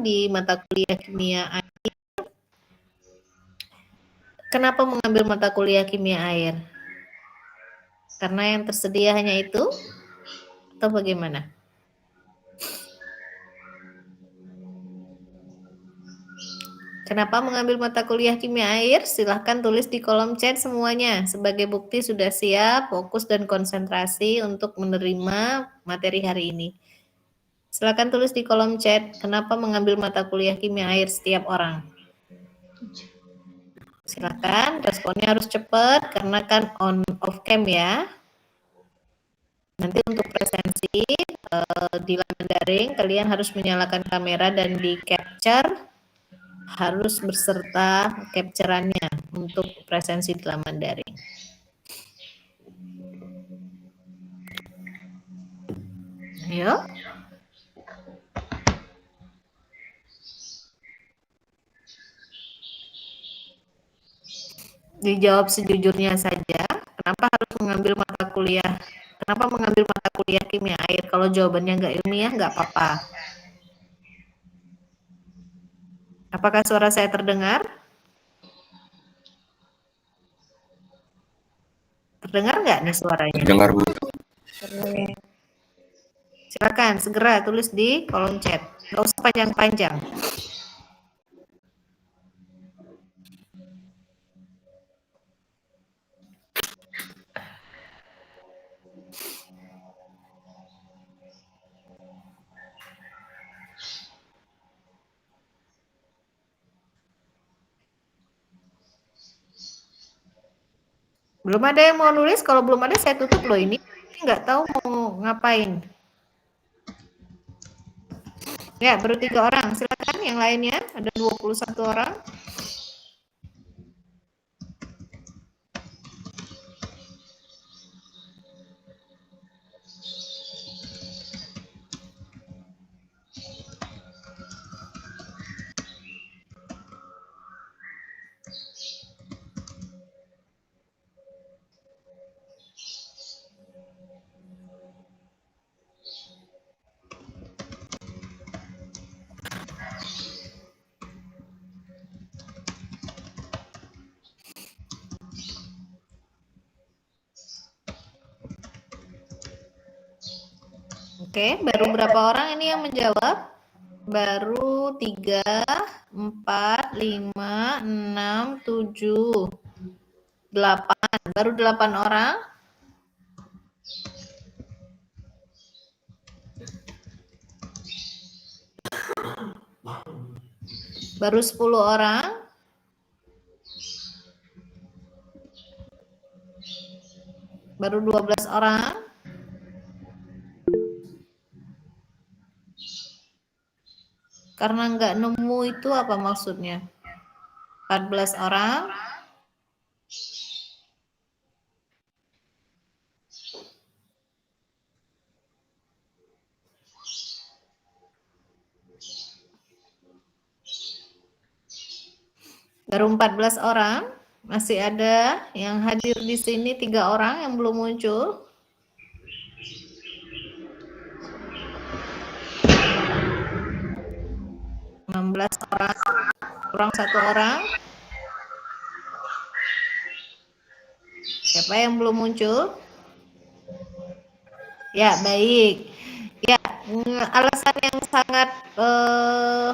orang di mata kuliah kimia air. Kenapa mengambil mata kuliah kimia air? Karena yang tersedia hanya itu? Atau bagaimana? Kenapa mengambil mata kuliah kimia air? Silahkan tulis di kolom chat semuanya. Sebagai bukti sudah siap, fokus dan konsentrasi untuk menerima materi hari ini. Silahkan tulis di kolom chat, kenapa mengambil mata kuliah kimia air setiap orang. Silahkan, responnya harus cepat, karena kan on off cam ya. Nanti untuk presensi di laman daring, kalian harus menyalakan kamera dan di capture. Harus berserta capture-annya untuk presensi di laman daring. Ayo. Dijawab sejujurnya saja. Kenapa harus mengambil mata kuliah? Kenapa mengambil mata kuliah kimia air? Kalau jawabannya nggak ilmiah, nggak apa-apa. Apakah suara saya terdengar? Terdengar nggak nih suaranya? Terdengar, Bu. Silakan segera tulis di kolom chat. Nggak usah panjang-panjang. Belum ada yang mau nulis? Kalau belum ada saya tutup loh ini. Nggak tahu mau ngapain. Ya, baru 3 orang. Silakan yang lainnya. Ada 21 orang. Oke, baru berapa orang ini yang menjawab? Baru 3, 4, 5, 6, 7, 8. Baru 8 orang. Baru 10 orang. Baru 12 orang. Karena nggak nemu itu apa maksudnya? 14 orang. Baru 14 orang. Masih ada yang hadir di sini 3 orang yang belum muncul. 16 orang, kurang 1 orang. Siapa yang belum muncul? Ya, baik. Ya, alasan yang sangat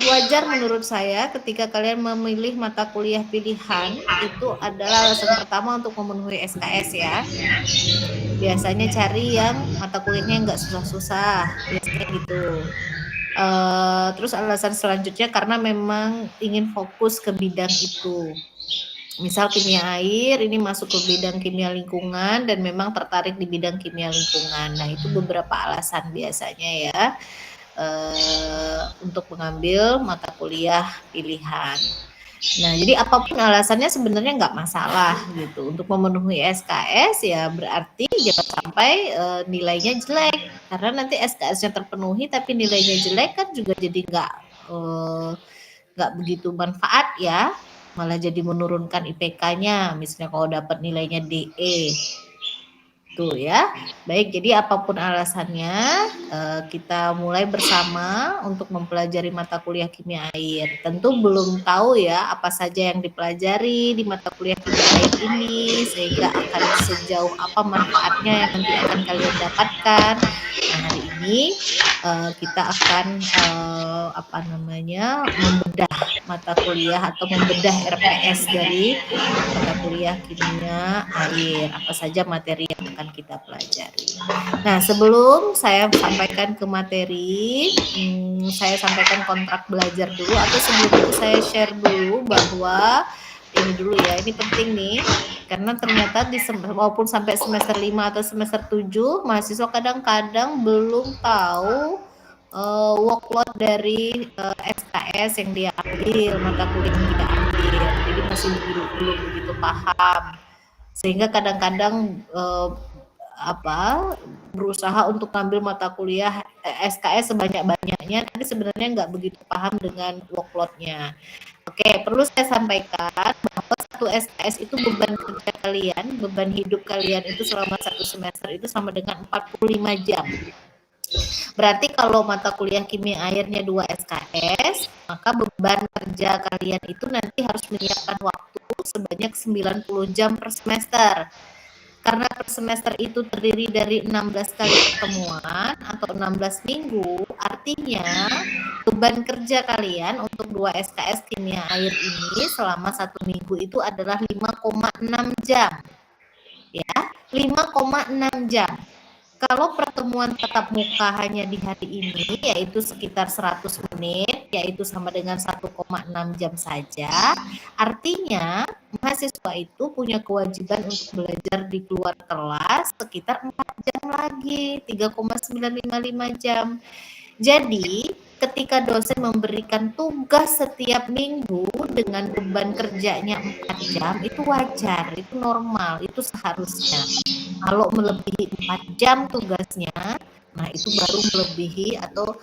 wajar menurut saya ketika kalian memilih mata kuliah pilihan itu adalah alasan pertama untuk memenuhi SKS ya. Biasanya cari yang mata kuliahnya nggak susah-susah, biasanya gitu. Terus alasan selanjutnya karena memang ingin fokus ke bidang itu. Misal kimia air, ini masuk ke bidang kimia lingkungan dan memang tertarik di bidang kimia lingkungan. Nah, itu beberapa alasan biasanya ya untuk mengambil mata kuliah pilihan. Nah, jadi apapun alasannya sebenarnya nggak masalah gitu. Untuk memenuhi SKS ya berarti jangan sampai nilainya jelek. Karena nanti SKS-nya terpenuhi tapi nilainya jelek kan juga jadi nggak begitu manfaat ya. Malah jadi menurunkan IPK-nya. Misalnya kalau dapat nilainya DE. Tuh ya. Baik, jadi apapun alasannya, kita mulai bersama untuk mempelajari mata kuliah kimia air. Tentu belum tahu ya apa saja yang dipelajari di mata kuliah kimia air ini, sehingga akan sejauh apa manfaatnya yang nanti akan kalian dapatkan. Nah, hari ini kita akan membedah mata kuliah atau membedah RPS dari mata kuliah kimia air. Apa saja materi yang akan kita pelajari. Nah, sebelum saya sampaikan ke materi, saya sampaikan kontrak belajar dulu, atau sebelum itu saya share dulu bahwa ini dulu ya, ini penting nih, karena ternyata walaupun sampai semester 5 atau semester 7, mahasiswa kadang-kadang belum tahu workload dari SKS yang dia ambil, mata kuliah yang dia ambil, jadi masih belum begitu paham, sehingga kadang-kadang berusaha untuk ngambil mata kuliah SKS sebanyak-banyaknya, tapi sebenarnya nggak begitu paham dengan workload-nya. Oke, perlu saya sampaikan bahwa satu SKS itu beban kerja kalian, beban hidup kalian itu selama satu semester itu sama dengan 45 jam. Berarti kalau mata kuliah kimia airnya 2 SKS, maka beban kerja kalian itu nanti harus menyiapkan waktu sebanyak 90 jam per semester. Karena per semester itu terdiri dari 16 kali pertemuan atau 16 minggu, artinya beban kerja kalian untuk 2 SKS kimia air ini selama 1 minggu itu adalah 5,6 jam. Ya, 5,6 jam. Kalau pertemuan tatap muka hanya di hari ini, yaitu sekitar 100 menit, yaitu sama dengan 1,6 jam saja, artinya mahasiswa itu punya kewajiban untuk belajar di luar kelas sekitar 4 jam lagi, 3,955 jam. Jadi, ketika dosen memberikan tugas setiap minggu dengan beban kerjanya 4 jam, itu wajar, itu normal, itu seharusnya. Kalau melebihi 4 jam tugasnya, nah itu baru melebihi atau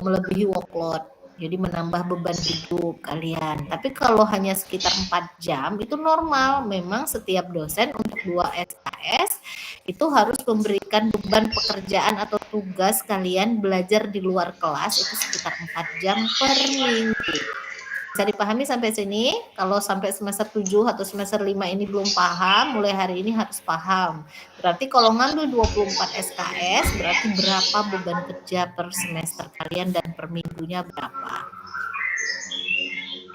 melebihi workload. Jadi menambah beban hidup kalian. Tapi kalau hanya sekitar 4 jam itu normal. Memang setiap dosen untuk 2 SKS itu harus memberikan beban pekerjaan atau tugas kalian belajar di luar kelas itu sekitar 4 jam per minggu. Bisa dipahami sampai sini? Kalau sampai semester 7 atau semester 5 ini belum paham, mulai hari ini harus paham. Berarti kalau ngambil 24 SKS, berarti berapa beban kerja per semester kalian dan per minggunya berapa.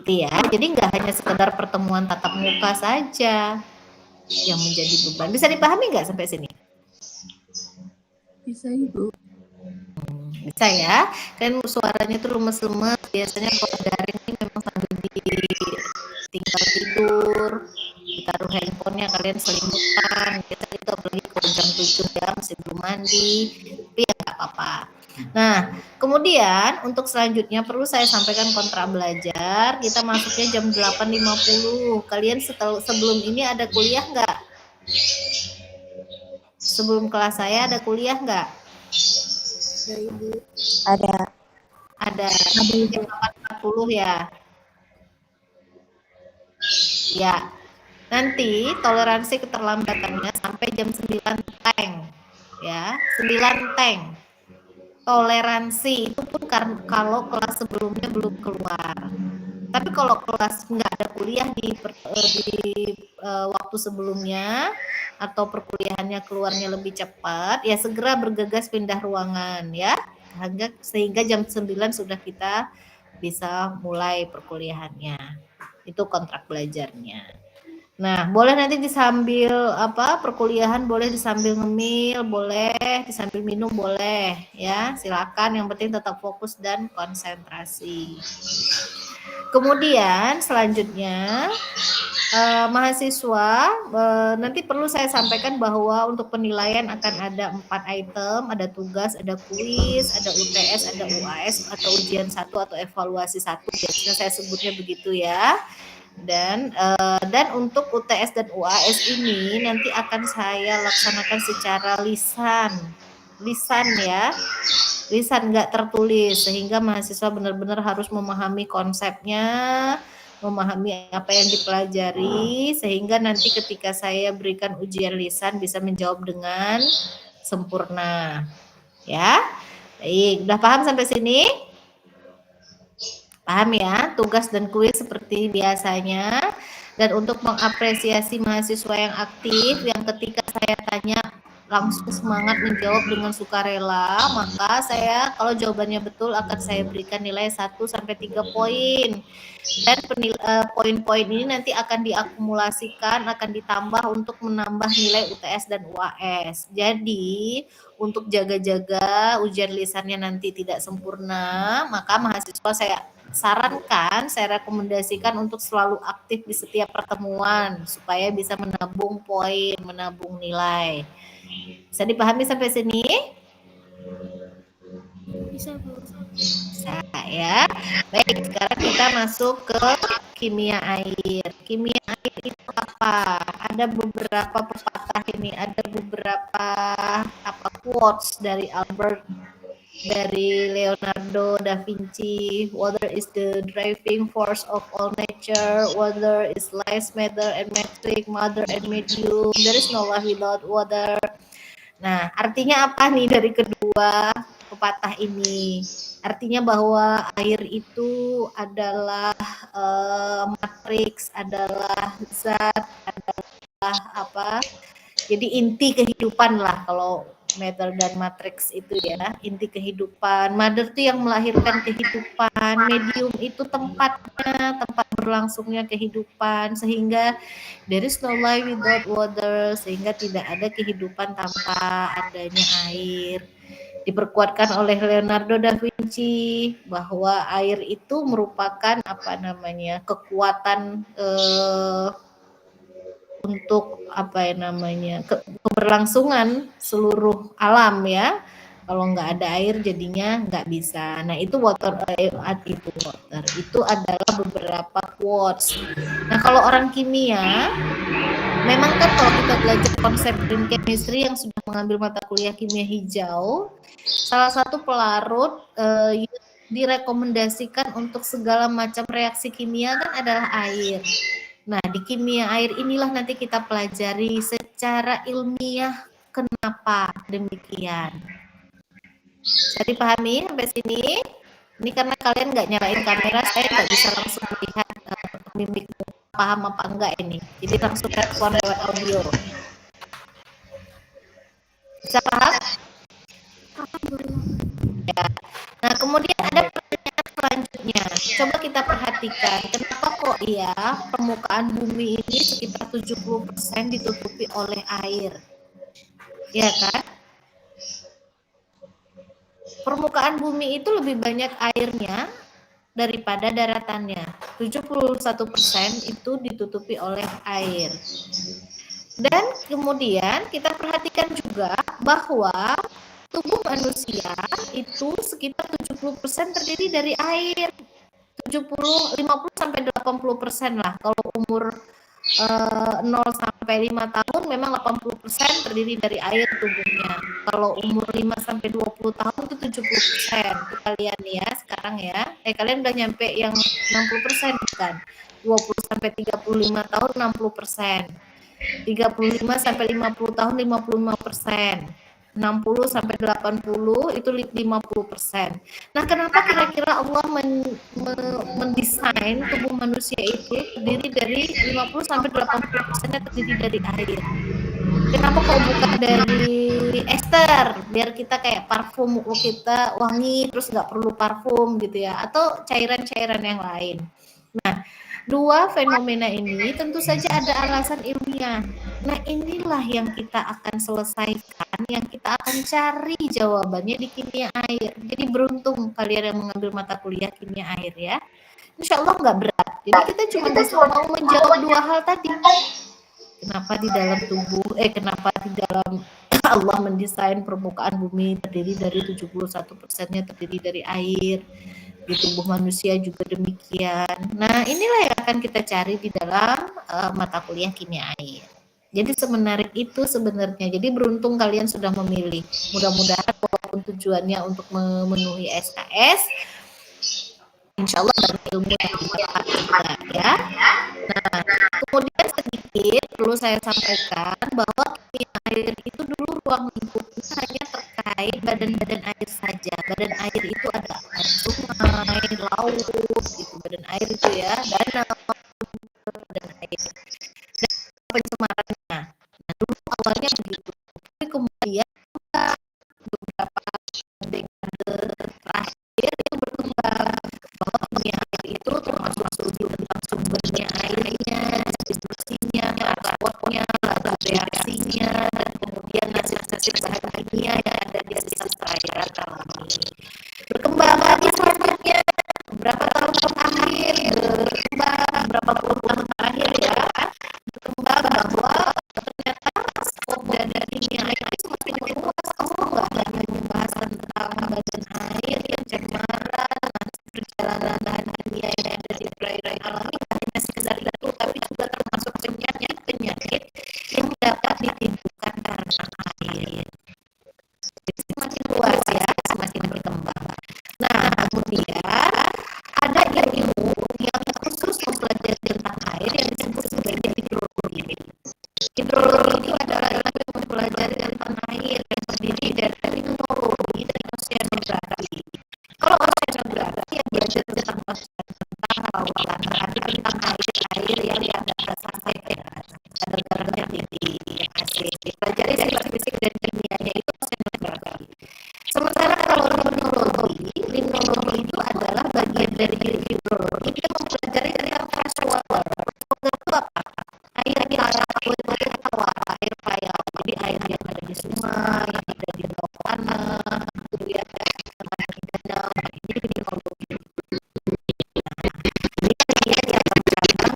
Gitu ya. Jadi nggak hanya sekedar pertemuan tatap muka saja yang menjadi beban. Bisa dipahami nggak sampai sini? Bisa, Ibu. Bisa ya. Kan suaranya tuh lemes-lemes. Biasanya kalau daring ini memang sambil tinggal tidur, ditaruh handphonenya, kalian selimutan. Kita itu apalagi kalau jam 7 ya masih belum mandi. Tapi ya nggak apa-apa. Nah, kemudian untuk selanjutnya perlu saya sampaikan kontrak belajar. Kita masuknya jam 8.50. Kalian sebelum ini ada kuliah nggak? Sebelum kelas saya ada kuliah nggak? Ya, Ibu. Ada. Ada. Jam 8.40 ya. Ya. Nanti toleransi keterlambatannya sampai jam 9 teng. Ya, 9 teng. Toleransi itu pun kalau kelas sebelumnya belum keluar. Tapi kalau kelas nggak ada kuliah di waktu sebelumnya atau perkuliahannya keluarnya lebih cepat, ya segera bergegas pindah ruangan ya. Sehingga jam 9 sudah kita bisa mulai perkuliahannya. Itu kontrak belajarnya. Nah, boleh nanti disambil perkuliahan, boleh disambil ngemil, boleh disambil minum, boleh ya. Silakan, yang penting tetap fokus dan konsentrasi. Kemudian selanjutnya mahasiswa nanti perlu saya sampaikan bahwa untuk penilaian akan ada 4 item, ada tugas, ada kuis, ada UTS, ada UAS atau ujian 1 atau evaluasi 1. Biasanya saya sebutnya begitu ya. Dan untuk UTS dan UAS ini nanti akan saya laksanakan secara lisan ya, lisan nggak tertulis, sehingga mahasiswa benar-benar harus memahami konsepnya, memahami apa yang dipelajari, sehingga nanti ketika saya berikan ujian lisan bisa menjawab dengan sempurna. Ya, baik, udah paham sampai sini? Paham ya, tugas dan kuis seperti biasanya. Dan untuk mengapresiasi mahasiswa yang aktif, yang ketika saya tanya langsung semangat menjawab dengan sukarela, maka saya kalau jawabannya betul akan saya berikan nilai 1-3 poin. Dan poin-poin ini nanti akan diakumulasikan, akan ditambah untuk menambah nilai UTS dan UAS. Jadi untuk jaga-jaga ujian lisannya nanti tidak sempurna, maka mahasiswa saya sarankan, saya rekomendasikan untuk selalu aktif di setiap pertemuan supaya bisa menabung poin, menabung nilai. Bisa dipahami sampai sini? Bisa, Bu. Bisa ya. Baik, sekarang kita masuk ke kimia air. Kimia air itu apa? Ada beberapa pepatah ini, ada beberapa quotes dari Albert, dari Leonardo da Vinci. Water is the driving force of all nature. Water is life, matter and metric, mother and medium. There is no life without water. Nah, artinya apa nih dari kedua pepatah ini? Artinya bahwa air itu adalah matriks, adalah zat, adalah apa? Jadi inti kehidupan lah kalau matter dan matrix itu ya, inti kehidupan. Mother itu yang melahirkan kehidupan, medium itu tempatnya, tempat berlangsungnya kehidupan, sehingga there is no life without water, sehingga tidak ada kehidupan tanpa adanya air. Diperkuatkan oleh Leonardo da Vinci bahwa air itu merupakan kekuatan untuk keberlangsungan seluruh alam ya. Kalau nggak ada air jadinya nggak bisa. Nah itu water itu adalah beberapa quotes. Nah kalau orang kimia, memang kan kalau kita belajar konsep green chemistry yang sudah mengambil mata kuliah kimia hijau, salah satu pelarut direkomendasikan untuk segala macam reaksi kimia kan adalah air. Nah, di kimia air inilah nanti kita pelajari secara ilmiah kenapa demikian. Bisa dipahami sampai sini? Ini karena kalian nggak nyalain kamera, saya nggak bisa langsung melihat mimik paham apa enggak ini. Jadi langsung respon lewat audio. Bisa paham? Ya. Nah, kemudian ada pertanyaan selanjutnya. Coba kita perhatikan, kenapa kok ya permukaan bumi ini sekitar 70% ditutupi oleh air? Ya kan? Permukaan bumi itu lebih banyak airnya daripada daratannya. 71% itu ditutupi oleh air. Dan kemudian kita perhatikan juga bahwa tubuh manusia itu sekitar 70% terdiri dari air. 50-80% lah. Kalau umur 0 sampai 5 tahun memang 80% terdiri dari air tubuhnya. Kalau umur 5 sampai 20 tahun itu 70%. Itu kalian ya sekarang ya. Kalian udah nyampe yang 60% bukan? 20 sampai 35 tahun 60%. 35 sampai 50 tahun 55%. 60 sampai 80 itu 50%. Nah, kenapa kira-kira Allah mendesain tubuh manusia itu terdiri dari 50 sampai 80% terdiri dari air? Kenapa kok bukan dari ester biar kita kayak parfum kita wangi terus nggak perlu parfum gitu ya, atau cairan-cairan yang lain? Nah, dua fenomena ini tentu saja ada alasan ilmiah. Nah, inilah yang kita akan selesaikan, yang kita akan cari jawabannya di kimia air. Jadi beruntung kalian yang mengambil mata kuliah kimia air ya. Insya Allah nggak berat. Jadi kita cuma bisa mau menjawab dua hal tadi. Kenapa di dalam kenapa di dalam Allah mendesain permukaan bumi terdiri dari 71%-nya terdiri dari air. Di tubuh manusia juga demikian. Nah, inilah yang akan kita cari di dalam mata kuliah kimia air. Jadi semenarik itu sebenarnya. Jadi beruntung kalian sudah memilih. Mudah-mudahan walaupun tujuannya untuk memenuhi SKS, insya Allah banyak ilmu yang didapat juga ya. saya sampaikan bahwa kimia air itu dulu ruang lingkupnya hanya terkait badan-badan air saja. Badan air itu ada sungai, laut, gitu. Badan air itu ya, danau, badan air. Dan pencemarannya. Nah, dulu awalnya begitu. Tapi kemudian beberapa dekade terakhir itu berkembang bahwa kimia air itu termasuk studi tentang sumbernya airnya, distribusinya, transportnya, lalu reaksinya, dan kemudian nasib-nasib bahan kimia yang ada di sekitar perairan alami. Berkembang lagi selanjutnya beberapa tahun terakhir, berkembang berapa puluh tahun terakhir ya, berkembang bahwa ternyata skop dari kimia air itu semakin meluas. Nggak hanya membahas tentang badan air, pencemaran, perjalanan bahan kimia yang ada di perairan alami, hanya sekedar itu, tapi juga termasuk penyakit-penyakit yang dapat ditimbulkan karena air. Jadi semakin luas ya, semakin berkembang. Nah, kemudian ada ilmu yang khusus mempelajari tentang air yang disebut sebagai hidrologi. Hidrologi itu adalah ilmu yang mempelajari tentang air yang terdiri dari limnologi dan oceanografi. Kalau oceanografi yang belajar tentang ocean, tentang lautan, berarti tentang air yang ada sampai kadar garamnya tinggi, yang asin. Dipelajari sifat fisik dan kimianya itu oceanografi. Sementara kalau limnologi itu adalah bagian dari hidrologi yang mempelajari tentang freshwater. Freshwater itu apa? Air tawar, air payau. Jadi air yang ada di sungai, yang ada di bawah tanah, gitu ya, di danau. Ini hidrologi. Nah, ini dia cabang-cabang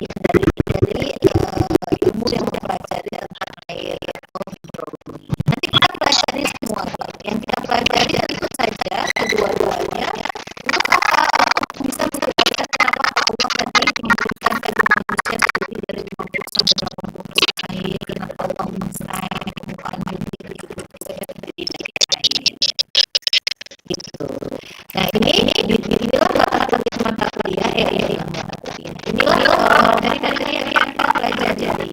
yang dari ilmu yang mempelajari tentang air atau hidrologi. Nanti kita pelajari semua, yang kita pelajari itu saja kedua-duanya untuk apa? Untuk bisa menjelaskan kenapa Allah tadi memberikan kepada manusia seperti dari 50 sampai 80% air, kenapa Allah mendesain permukaan bumi itu terdiri dari air. Gitu. Nah, inilah mata kuliah inilah dari yang kita pelajari.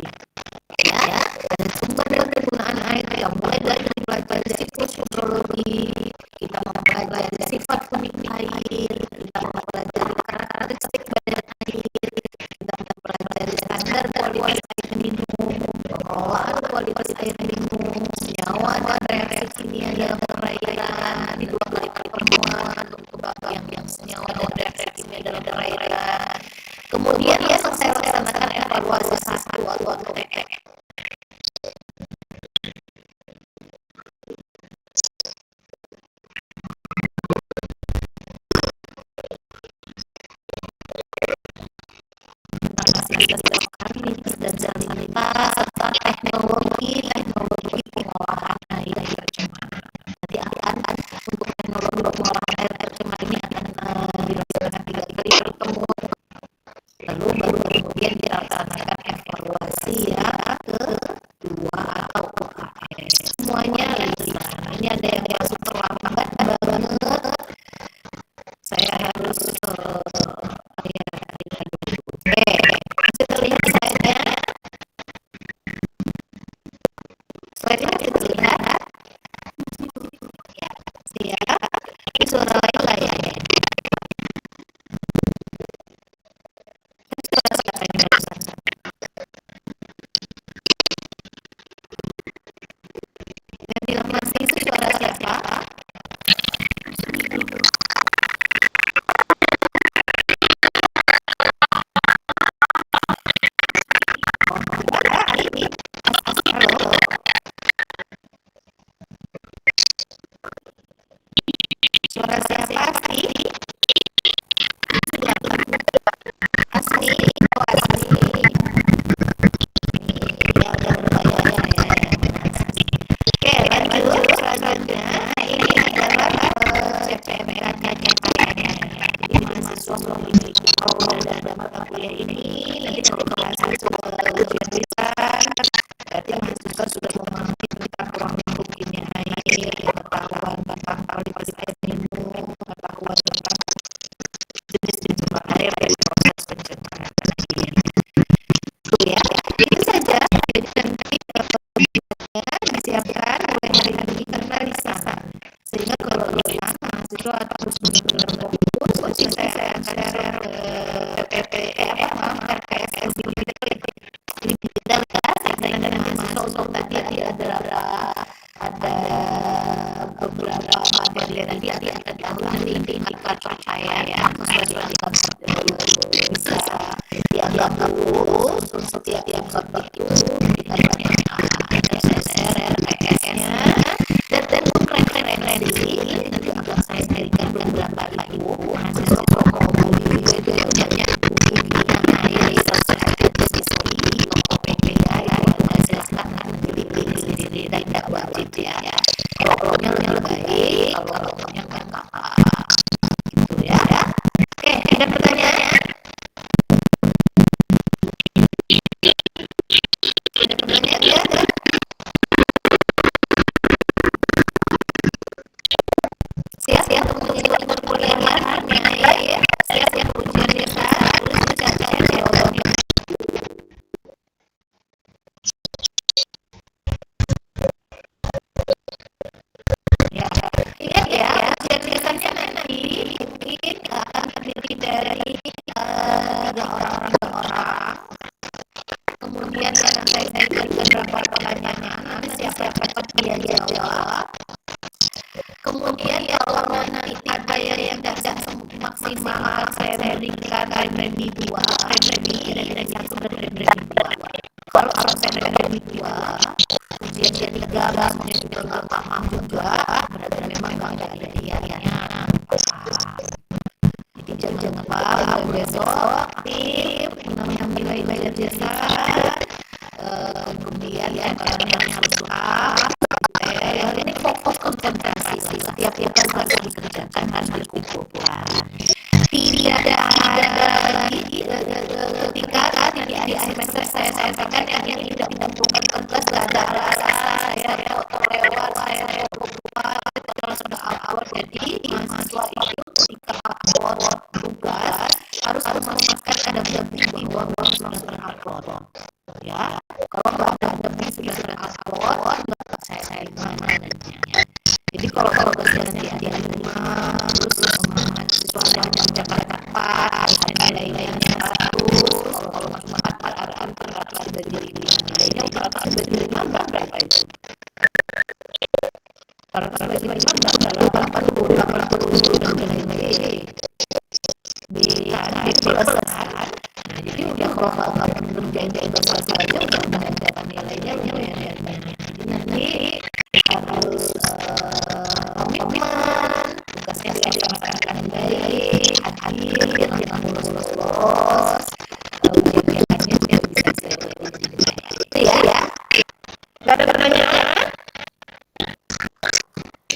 Ya, ada sumber dan penggunaan air yang mulai dari mempelajari siklus hidrologi, kita mempelajari sifat unik air, kita mempelajari karakteristik badan air, kita mempelajari standar kualitas air minum, pengelolaan kualitas air minum, senyawa dan reaksi kimia dalam perairan. Di 2 kali pertemuan untuk yang senyawa dan reaksi kimia dalam perairan. Kemudian ya saya laksanakan evaluasi 1 atau TE. Dan salinitas serta teknologi pengolahan air tercemar. Nanti akan untuk teknologi pengolahan air tercemar ini akan dilaksanakan 3 kali pertemuan. Lalu baru kemudian dilaksanakan evaluasi ya kedua atau UKS. Semuanya lisan. Ini ada yang masuk terlambat banget. Saya harus masih terlihat slide-nya? Slide-nya masih terlihat? Ya, siap. Ini suara lain lah ya. Suara siapa yang barusan? Yang bilang masih itu suara siapa? Suara siapa sih? Asli. Oh, asli. Ya. Oke, lanjut. Selanjutnya ini adalah CPMK-nya. Jadi mahasiswa memiliki program dan mata kuliah ini nanti kalau mahasiswa ujian lisan, berarti mahasiswa sudah memahami tentang ruang lingkup kimia air, pengetahuan tentang kualitas air minum, pengetahuan tentang jenis-jenis sumber air dan proses pencemaran air. kepercayaan sesuai dengan bisa dianggap lurus setiap itu ada share PS-nya dan referensi nanti akan saya berikan beberapa ibu mahasiswa promo videonya toko PPA silahkan pilih sendiri dan tidak wajib ya kalau promnya lebih baik kalau promnya nggak apa-apa gitu ya. Oke, ada pertanyaan? Ada pertanyaan ya? Siap untuk mengikuti perkuliahannya ya. Siap ujian ya Kak. Tulis dicatat jawabannya. Ya, ingat ya, ujian biasanya nanti mungkin akan terdiri dari 3 orang. Kemudian akan saya berikan beberapa pertanyaan. Nanti siapa yang dapat dia jawab. Kemudian kalau nanti ada yang tidak maksimal akan saya berikan review 2, review 1 dan review 2. Kalau saya review 2, ujian 3 mungkin juga nggak paham juga, berarti memang nggak ada idenya. Jadi jangan lupa besok aktif mengambil nilai jasa. Kemudian kalian harus ini fokus konsentrasi setiap tugas dikerjakan harus dikumpulkan. Tidak ada lagi ketika di akhir semester saya sampaikan yang tidak mengumpulkan tugas tidak ada alasan saya lewat saya lupa kalau sudah upload. Jadi mahasiswa itu ketika upload tugas harus memastikan ada bukti bahwa sudah terupload ya. Kalau nggak ada bukti sudah terupload nggak saya terima adanya. Jadi kalau tugasnya nanti diterima terus mahasiswa yang mencapai 4 nilainya 100, kalau cuma 4 sudah jadi nilainya 425 berapa itu? 425 dan nilai di selesai. Nah jadi udah kalau nggak mengerjain tugas aja udah mendapat nilainya lumayan. Jadi nanti harus komitmen tugasnya dilaksanakan baik, hadir, jangan lolos. Ujian-ujiannya biar bisa itu ya. Nggak ada pertanyaan?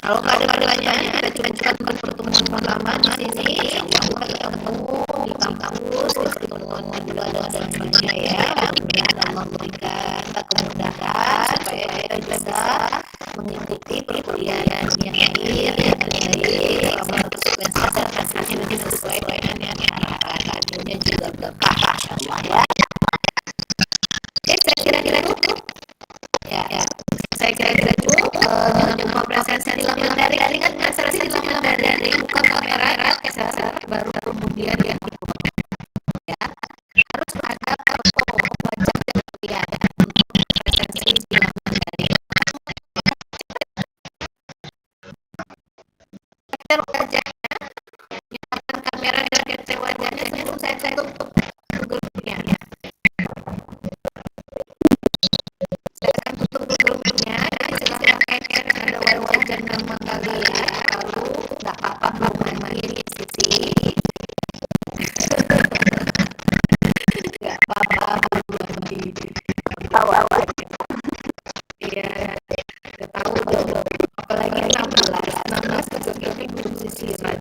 Kalau nggak ada pertanyaan, kita coba pertemuan pertama di sini. Kita ketemu di kampus, pertemuan kedua dan seterusnya ya. Mudah-mudahan Allah memberikan kemudahan supaya kita bisa mengikuti perkuliahan yang baik, selama berkonsekuensi dan hasilnya nanti sesuai dengan yang diharapkan. Hasilnya juga berkah, insyaallah ya. Oke, saya kira-kira cukup. Ya. Saya kira-kira cukup. Jangan lupa presensi dilakukan dari ingat presensi dilakukan dari buka kamera baru kemudian yang ya harus ada foto wajah dan kuliah untuk presensi dilakukan dari wajahnya nyalakan kamera dan capture wajahnya sebelum saya tutup Google-nya ya. Saya akan tutup Google-nya dan silahkan capture ada wajah nama kalian lalu nggak apa-apa belum main sisi nggak apa-apa belum ketawa aja ya ketawa dong apalagi 16 besok ini belum sisiran